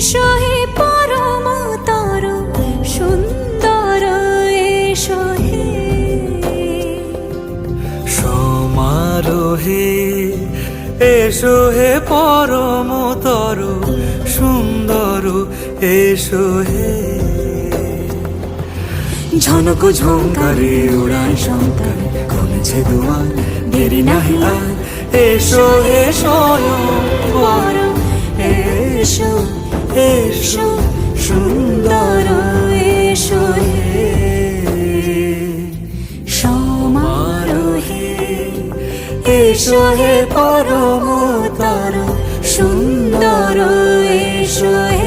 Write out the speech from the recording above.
এসো হে পরমতর সুন্দর এসো হে সমারোহে এসো হে পরমতর সুন্দর এসো হে ঝনক ঝঙ্কারে উড়ায় শঙ্কারে কমেছে দুয়ার দেরি নাহি আর এসো হে স্বয়ং বর এসো এসো সুন্দর এসো হে সমারোহে এসো হে পরমতর সুন্দর এসো হে